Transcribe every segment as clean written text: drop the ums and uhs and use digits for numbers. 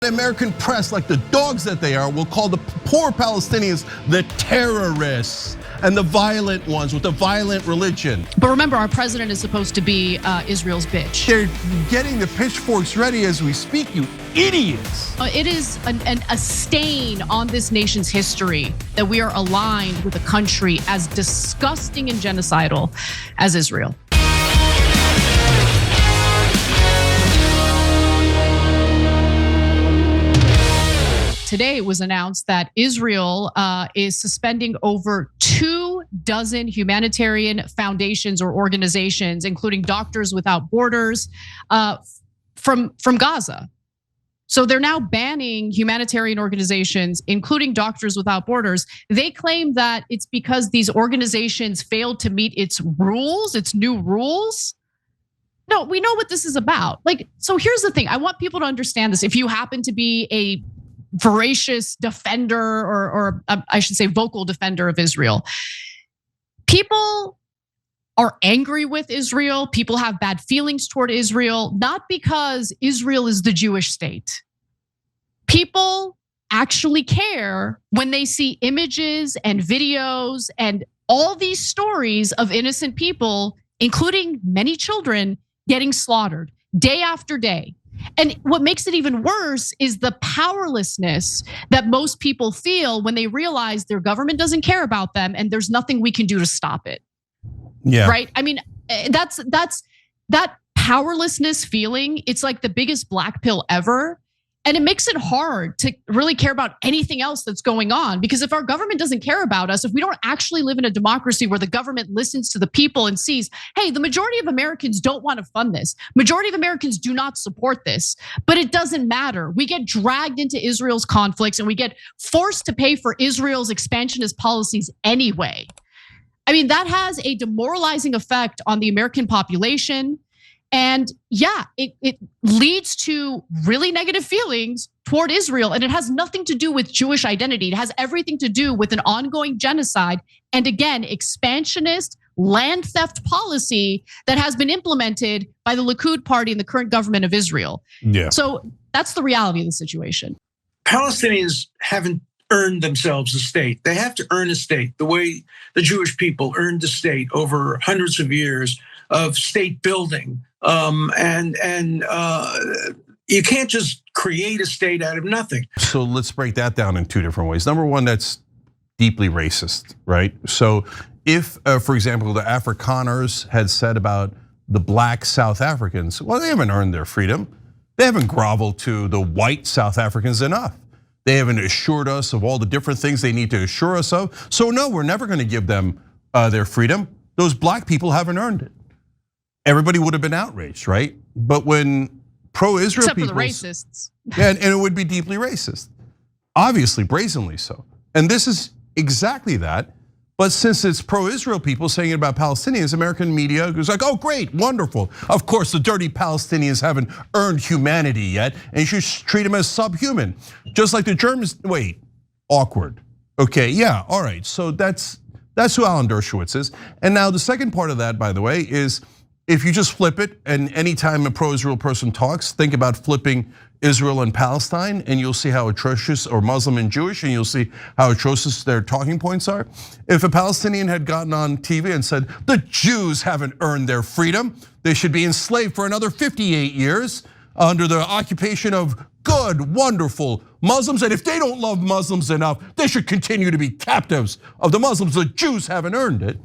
The American press, like the dogs that they are, will call the poor Palestinians the terrorists and the violent ones with the violent religion. But remember, our president is supposed to be Israel's bitch. They're getting the pitchforks ready as we speak, you idiots. It is a stain on this nation's history that we are aligned with a country as disgusting and genocidal as Israel. Today it was announced that Israel is suspending over 24 humanitarian foundations or organizations, including Doctors Without Borders, from Gaza. So they're now banning humanitarian organizations, including Doctors Without Borders. They claim that it's because these organizations failed to meet its rules, its new rules. No, we know what this is about. So here's the thing. I want people to understand this. If you happen to be a voracious defender or I should say vocal defender of Israel. People are angry with Israel. People have bad feelings toward Israel, not because Israel is the Jewish state. People actually care when they see images and videos and all these stories of innocent people, including many children, getting slaughtered day after day. And what makes it even worse is the powerlessness that most people feel when they realize their government doesn't care about them and there's nothing we can do to stop it. Yeah. Right? I mean, that's that powerlessness feeling. It's like the biggest black pill ever. And it makes it hard to really care about anything else that's going on. Because if our government doesn't care about us, if we don't actually live in a democracy where the government listens to the people and sees, hey, the majority of Americans don't want to fund this. Majority of Americans do not support this, but it doesn't matter. We get dragged into Israel's conflicts and we get forced to pay for Israel's expansionist policies anyway. I mean, that has a demoralizing effect on the American population. And yeah, it leads to really negative feelings toward Israel. And it has nothing to do with Jewish identity. It has everything to do with an ongoing genocide. And again, expansionist land theft policy that has been implemented by the Likud party and the current government of Israel. Yeah. So that's the reality of the situation. Palestinians haven't earned themselves a state. They have to earn a state the way the Jewish people earned a state over hundreds of years of state building. And you can't just create a state out of nothing. So let's break that down in two different ways. Number one, that's deeply racist, right? So if, for example, the Afrikaners had said about the black South Africans, well, they haven't earned their freedom. They haven't groveled to the white South Africans enough. They haven't assured us of all the different things they need to assure us of. So no, we're never gonna give them their freedom. Those black people haven't earned it. Everybody would have been outraged, right? But when pro-Israel people, except for the racists, yeah, and it would be deeply racist, obviously, brazenly so. And this is exactly that. But since it's pro-Israel people saying it about Palestinians, American media goes like, oh, great, wonderful. Of course, the dirty Palestinians haven't earned humanity yet, and you should treat them as subhuman, just like the Germans. Wait, awkward. Okay, yeah, all right. So that's who Alan Dershowitz is. And now the second part of that, by the way, is if you just flip it, and anytime a pro-Israel person talks, think about flipping Israel and Palestine, and you'll see how atrocious, or Muslim and Jewish, and you'll see how atrocious their talking points are. If a Palestinian had gotten on TV and said, the Jews haven't earned their freedom, they should be enslaved for another 58 years under the occupation of good, wonderful Muslims, and if they don't love Muslims enough, they should continue to be captives of the Muslims. The Jews haven't earned it.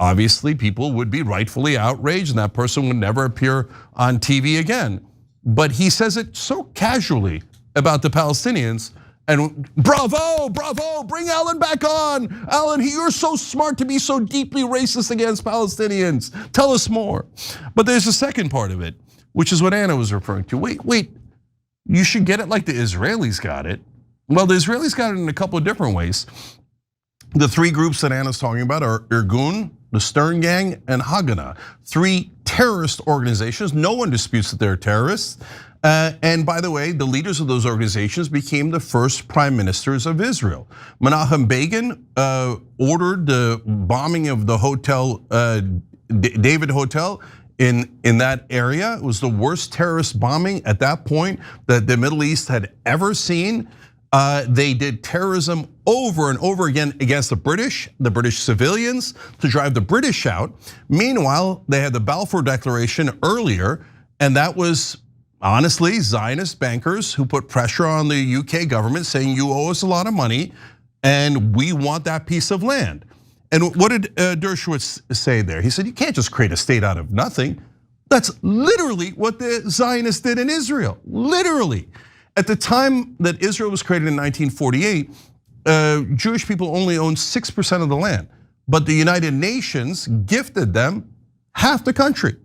Obviously, people would be rightfully outraged and that person would never appear on TV again. But he says it so casually about the Palestinians, and bravo, bravo, bring Alan back on. Alan, you're so smart to be so deeply racist against Palestinians. Tell us more. But there's a second part of it, which is what Anna was referring to. Wait, you should get it like the Israelis got it. Well, the Israelis got it in a couple of different ways. The three groups that Anna's talking about are Irgun, the Stern Gang, and Haganah, three terrorist organizations. No one disputes that they're terrorists. And by the way, the leaders of those organizations became the first prime ministers of Israel. Menachem Begin ordered the bombing of the hotel, David Hotel in that area. It was the worst terrorist bombing at that point that the Middle East had ever seen. They did terrorism over and over again against the British civilians to drive the British out. Meanwhile, they had the Balfour Declaration earlier, and that was honestly Zionist bankers who put pressure on the UK government saying, you owe us a lot of money and we want that piece of land. And what did Dershowitz say there? He said, you can't just create a state out of nothing. That's literally what the Zionists did in Israel, literally. At the time that Israel was created in 1948, Jewish people only owned 6% of the land, but the United Nations gifted them half the country.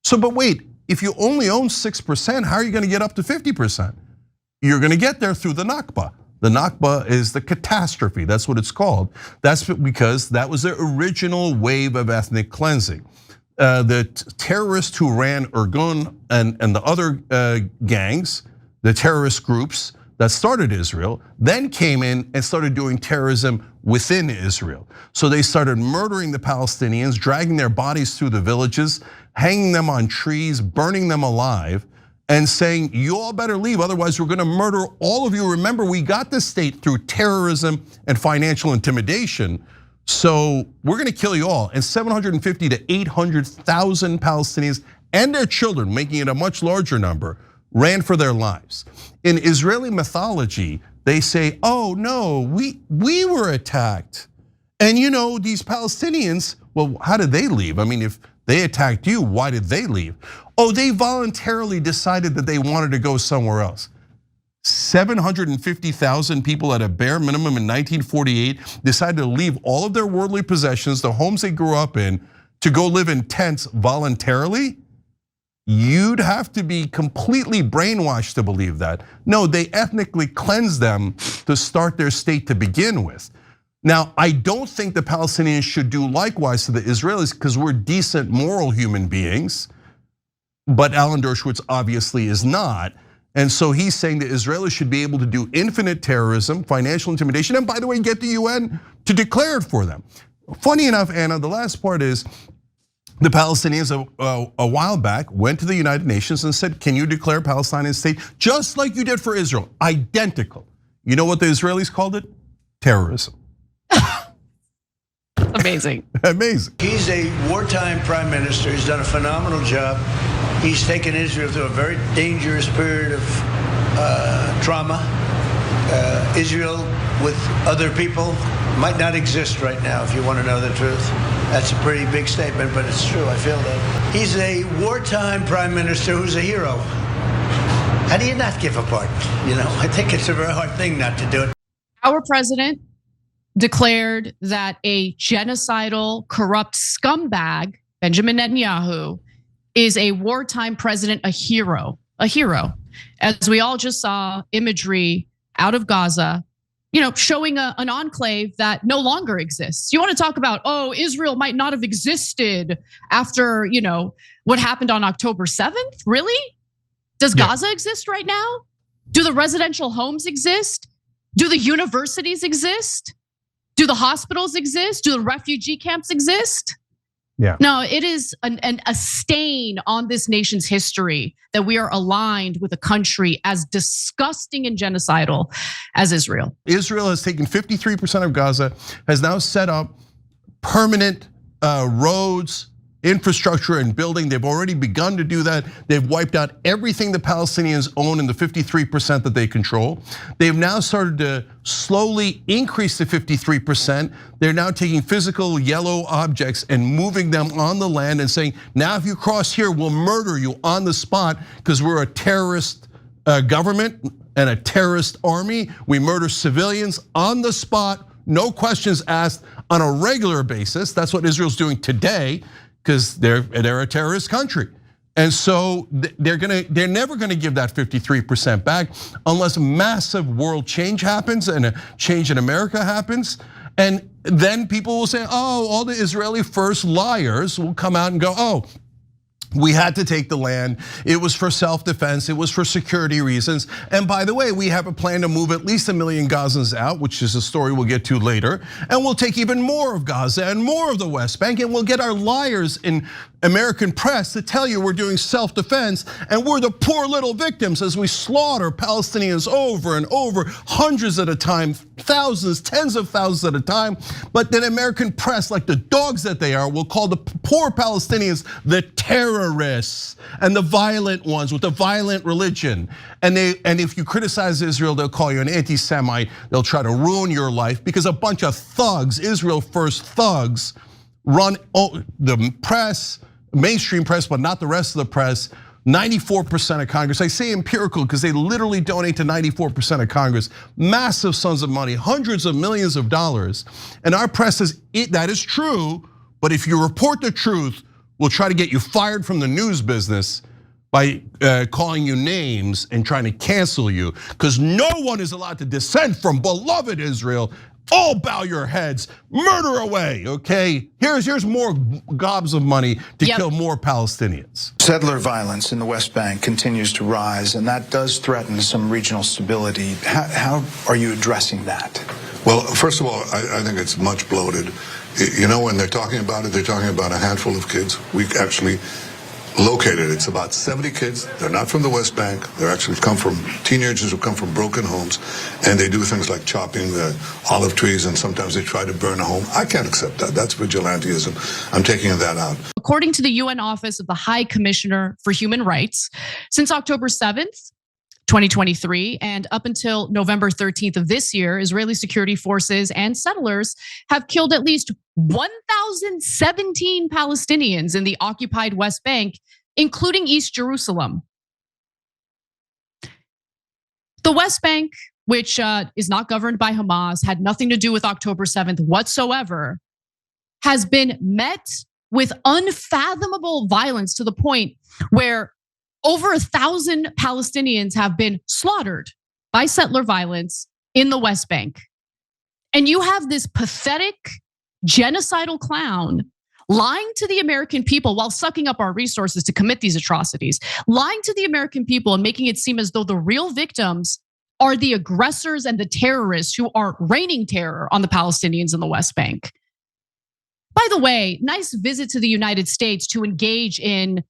So, but wait, if you only own 6%, how are you gonna get up to 50%? You're gonna get there through the Nakba. The Nakba is the catastrophe, that's what it's called. That's because that was the original wave of ethnic cleansing. The terrorists who ran Irgun and the other gangs, the terrorist groups that started Israel, then came in and started doing terrorism within Israel. So they started murdering the Palestinians, dragging their bodies through the villages, hanging them on trees, burning them alive, and saying, you all better leave, otherwise we're gonna murder all of you. Remember, we got this state through terrorism and financial intimidation, so we're gonna kill you all. And 750 to 800,000 Palestinians and their children, making it a much larger number, ran for their lives. In Israeli mythology, they say, oh no, we were attacked. And these Palestinians, well, how did they leave? I mean, if they attacked you, why did they leave? Oh, they voluntarily decided that they wanted to go somewhere else. 750,000 people at a bare minimum in 1948 decided to leave all of their worldly possessions, the homes they grew up in, to go live in tents voluntarily? You'd have to be completely brainwashed to believe that. No, they ethnically cleansed them to start their state to begin with. Now, I don't think the Palestinians should do likewise to the Israelis because we're decent, moral human beings, but Alan Dershowitz obviously is not. And so he's saying the Israelis should be able to do infinite terrorism, financial intimidation, and by the way, get the UN to declare it for them. Funny enough, Anna, the last part is, the Palestinians a while back went to the United Nations and said, can you declare Palestine a state just like you did for Israel? Identical. You know what the Israelis called it? Terrorism. Amazing. Amazing. He's a wartime prime minister. He's done a phenomenal job. He's taken Israel through a very dangerous period of trauma. Israel with other people might not exist right now, if you want to know the truth. That's a pretty big statement, but it's true. I feel that. He's a wartime prime minister who's a hero. How do you not give a pardon? I think it's a very hard thing not to do it. Our president declared that a genocidal, corrupt scumbag, Benjamin Netanyahu, is a wartime president, a hero. As we all just saw imagery out of Gaza, showing an enclave that no longer exists. You want to talk about, oh, Israel might not have existed after, what happened on October 7th? Really? Does Gaza exist right now? Do the residential homes exist? Do the universities exist? Do the hospitals exist? Do the refugee camps exist? Yeah. No, it is a stain on this nation's history that we are aligned with a country as disgusting and genocidal as Israel. Israel has taken 53% of Gaza, has now set up permanent roads, infrastructure and building. They've already begun to do that. They've wiped out everything the Palestinians own in the 53% that they control. They've now started to slowly increase to 53%. They're now taking physical yellow objects and moving them on the land and saying, now if you cross here, we'll murder you on the spot because we're a terrorist government and a terrorist army. We murder civilians on the spot, no questions asked, on a regular basis. That's what Israel's doing today, because they're a terrorist country. And so they're never gonna give that 53% back unless massive world change happens and a change in America happens. And then people will say, oh, all the Israeli first liars will come out and go, oh, we had to take the land. It was for self-defense. It was for security reasons. And by the way, we have a plan to move at least 1 million Gazans out, which is a story we'll get to later. And we'll take even more of Gaza and more of the West Bank. And we'll get our liars in American press to tell you we're doing self-defense and we're the poor little victims as we slaughter Palestinians over and over, hundreds at a time, thousands, tens of thousands at a time. But then American press, like the dogs that they are, will call the poor Palestinians the terrorists and the violent ones with the violent religion. And if you criticize Israel, they'll call you an anti-Semite. They'll try to ruin your life because a bunch of thugs, Israel first thugs, run the press, mainstream press, but not the rest of the press. 94% of Congress, I say empirical because they literally donate to 94% of Congress, massive sums of money, hundreds of millions of dollars. And our press says that is true, but if you report the truth, we'll try to get you fired from the news business by calling you names and trying to cancel you, because no one is allowed to dissent from beloved Israel. All bow your heads, murder away, okay? Here's more gobs of money to kill more Palestinians. Settler violence in the West Bank continues to rise, and that does threaten some regional stability. How are you addressing that? Well, first of all, I think it's much bloated. You know, when they're talking about it, they're talking about a handful of kids. We actually located. It's about 70 kids. They're not from the West Bank. They're actually come from teenagers who come from broken homes, and they do things like chopping the olive trees, and sometimes they try to burn a home. I can't accept that. That's vigilantism. I'm taking that out. According to the UN Office of the High Commissioner for Human Rights, since October 7th, 2023, and up until November 13th of this year, Israeli security forces and settlers have killed at least 1,017 Palestinians in the occupied West Bank, including East Jerusalem. The West Bank, which is not governed by Hamas, had nothing to do with October 7th whatsoever, has been met with unfathomable violence to the point where over 1,000 Palestinians have been slaughtered by settler violence in the West Bank. And you have this pathetic genocidal clown lying to the American people while sucking up our resources to commit these atrocities, lying to the American people and making it seem as though the real victims are the aggressors and the terrorists who are raining terror on the Palestinians in the West Bank. By the way, nice visit to the United States to engage in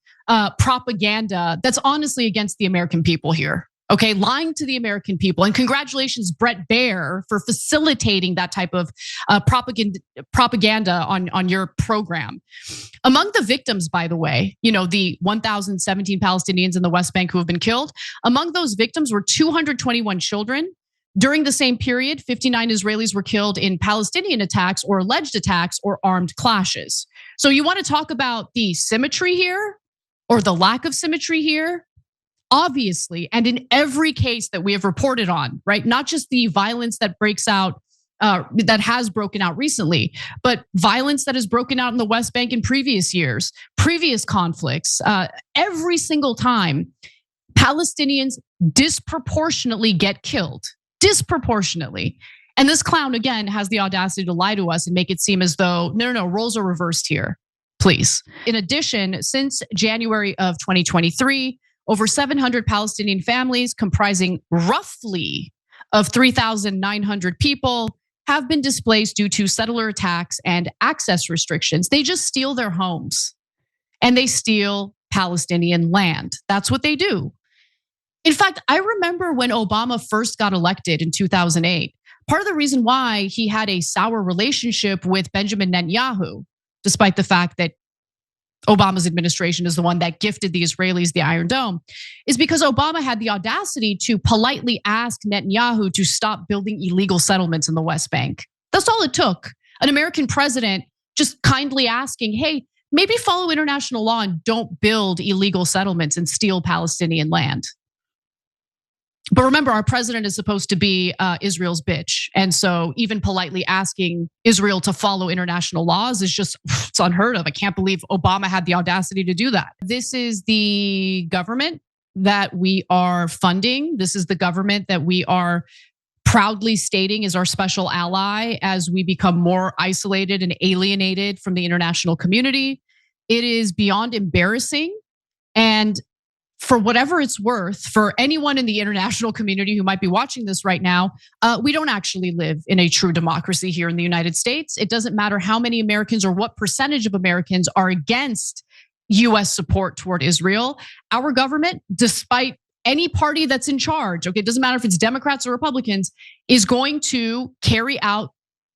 propaganda that's honestly against the American people here. Okay, lying to the American people. And congratulations, Brett Baer, for facilitating that type of propaganda on your program. Among the victims, by the way, the 1,017 Palestinians in the West Bank who have been killed, among those victims were 221 children. During the same period, 59 Israelis were killed in Palestinian attacks or alleged attacks or armed clashes. So you want to talk about the symmetry here or the lack of symmetry here? Obviously, and in every case that we have reported on, right? Not just the violence that breaks out, that has broken out recently, but violence that has broken out in the West Bank in previous years, previous conflicts. Every single time, Palestinians disproportionately get killed, disproportionately. And this clown, again, has the audacity to lie to us and make it seem as though, no, roles are reversed here, please. In addition, since January of 2023, over 700 Palestinian families comprising roughly of 3,900 people have been displaced due to settler attacks and access restrictions. They just steal their homes and they steal Palestinian land. That's what they do. In fact, I remember when Obama first got elected in 2008, part of the reason why he had a sour relationship with Benjamin Netanyahu, despite the fact that Obama's administration is the one that gifted the Israelis the Iron Dome, is because Obama had the audacity to politely ask Netanyahu to stop building illegal settlements in the West Bank. That's all it took. An American president just kindly asking, hey, maybe follow international law and don't build illegal settlements and steal Palestinian land. But remember, our president is supposed to be Israel's bitch. And so even politely asking Israel to follow international laws is just, it's unheard of. I can't believe Obama had the audacity to do that. This is the government that we are funding. This is the government that we are proudly stating is our special ally as we become more isolated and alienated from the international community. It is beyond embarrassing. And for whatever it's worth, for anyone in the international community who might be watching this right now, we don't actually live in a true democracy here in the United States. It doesn't matter how many Americans or what percentage of Americans are against US support toward Israel, our government, despite any party that's in charge, okay, it doesn't matter if it's Democrats or Republicans, is going to carry out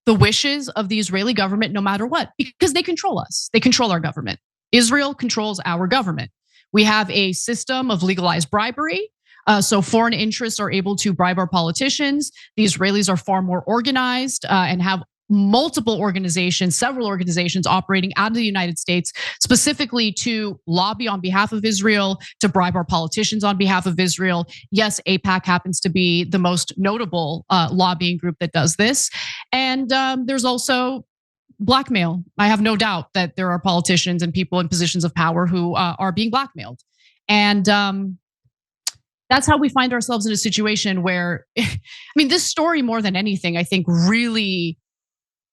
the wishes of the Israeli government no matter what, because they control us. They control our government. Israel controls our government. We have a system of legalized bribery. So foreign interests are able to bribe our politicians. The Israelis are far more organized and have multiple organizations, several organizations operating out of the United States, specifically to lobby on behalf of Israel, to bribe our politicians on behalf of Israel. Yes, AIPAC happens to be the most notable lobbying group that does this. And there's also blackmail. I have no doubt that there are politicians and people in positions of power who are being blackmailed. And that's how we find ourselves in a situation where, I mean, this story more than anything, I think really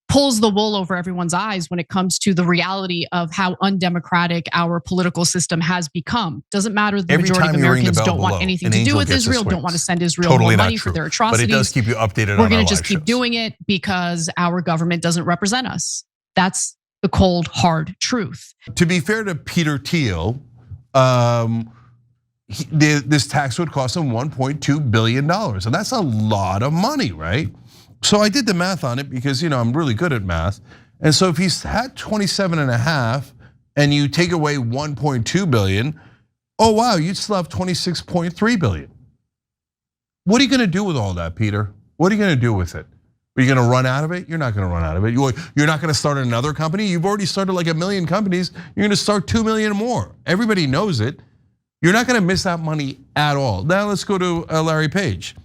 pulls the wool over everyone's eyes when it comes to the reality of how undemocratic our political system has become. Doesn't matter, the majority of Americans don't want anything to do with Israel, don't want to send Israel more money for their atrocities. But it does keep you updated on our live shows. We're gonna just keep doing it because our government doesn't represent us. That's the cold, hard truth. To be fair to Peter Thiel, this tax would cost him $1.2 billion. And that's a lot of money, right? So I did the math on it because I'm really good at math. And so if he's had 27.5 and you take away 1.2 billion, oh wow, you'd still have 26.3 billion. What are you gonna do with all that, Peter? What are you gonna do with it? Are you gonna run out of it? You're not gonna run out of it. You're not gonna start another company. You've already started like 1 million companies. You're gonna start 2 million more. Everybody knows it. You're not gonna miss that money at all. Now let's go to Larry Page.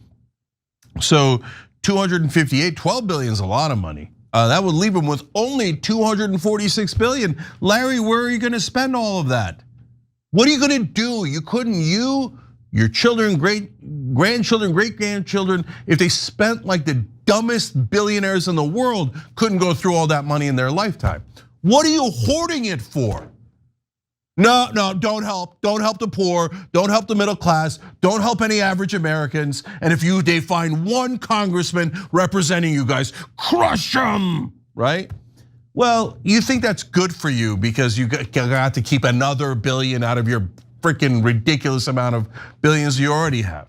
So 258, 12 billion is a lot of money. That would leave him with only 246 billion. Larry, where are you gonna spend all of that? What are you gonna do? Your children, grandchildren, great-grandchildren, if they spent like the dumbest billionaires in the world, couldn't go through all that money in their lifetime. What are you hoarding it for? No, don't help the poor, don't help the middle class, don't help any average Americans. And if they find one congressman representing you guys, crush them, right? Well, you think that's good for you because you got to keep another billion out of your freaking ridiculous amount of billions you already have.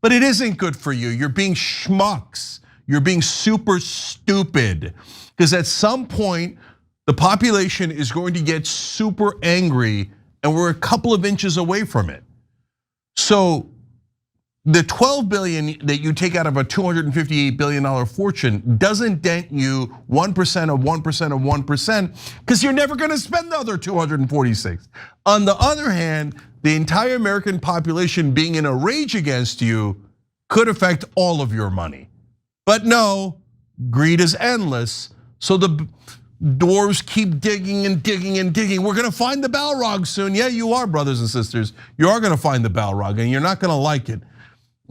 But it isn't good for you. You're being schmucks. You're being super stupid. Because at some point, the population is going to get super angry and we're a couple of inches away from it. So the 12 billion that you take out of a $258 billion fortune doesn't dent you 1% of 1% of 1% because you're never gonna spend the other 246. On the other hand, the entire American population being in a rage against you could affect all of your money. But no, greed is endless. So the dwarves keep digging and digging and digging. We're gonna find the Balrog soon. Yeah, you are, brothers and sisters. You are gonna find the Balrog and you're not gonna like it.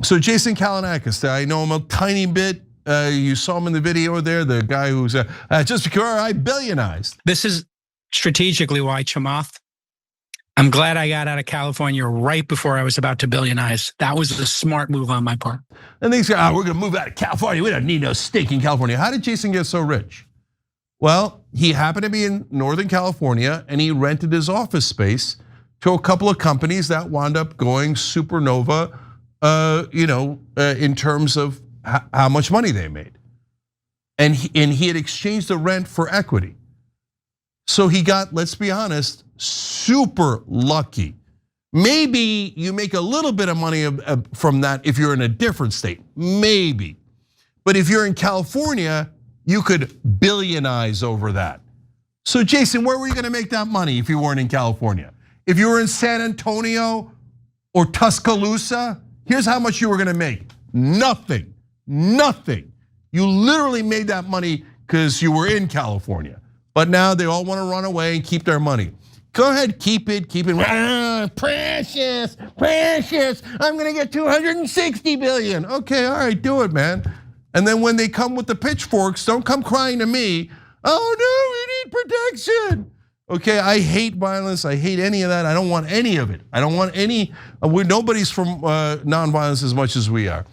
So Jason Kalinakis, I know him a tiny bit. You saw him in the video there, the guy who's just because I billionized. This is strategically why, Chamath, I'm glad I got out of California right before I was about to billionize. That was a smart move on my part. And they say, we're gonna move out of California. We don't need no stake in California. How did Jason get so rich? Well, he happened to be in Northern California and he rented his office space to a couple of companies that wound up going supernova, in terms of how much money they made. And he had exchanged the rent for equity. So he got, let's be honest, super lucky. Maybe you make a little bit of money from that if you're in a different state, maybe. But if you're in California, you could billionize over that. So Jason, where were you gonna make that money if you weren't in California? If you were in San Antonio or Tuscaloosa, here's how much you were gonna make. Nothing, nothing. You literally made that money because you were in California. But now they all wanna run away and keep their money. Go ahead, keep it. Precious, I'm gonna get 260 billion. Okay, all right, do it, man. And then when they come with the pitchforks, don't come crying to me. Oh no, we need protection. Okay, I hate violence. I hate any of that. I don't want any of it. I don't want any. Nobody's from nonviolence as much as we are.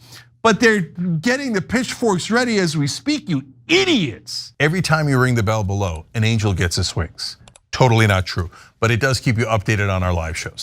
But they're getting the pitchforks ready as we speak, you idiots. Every time you ring the bell below, an angel gets his wings. Totally not true. But it does keep you updated on our live shows.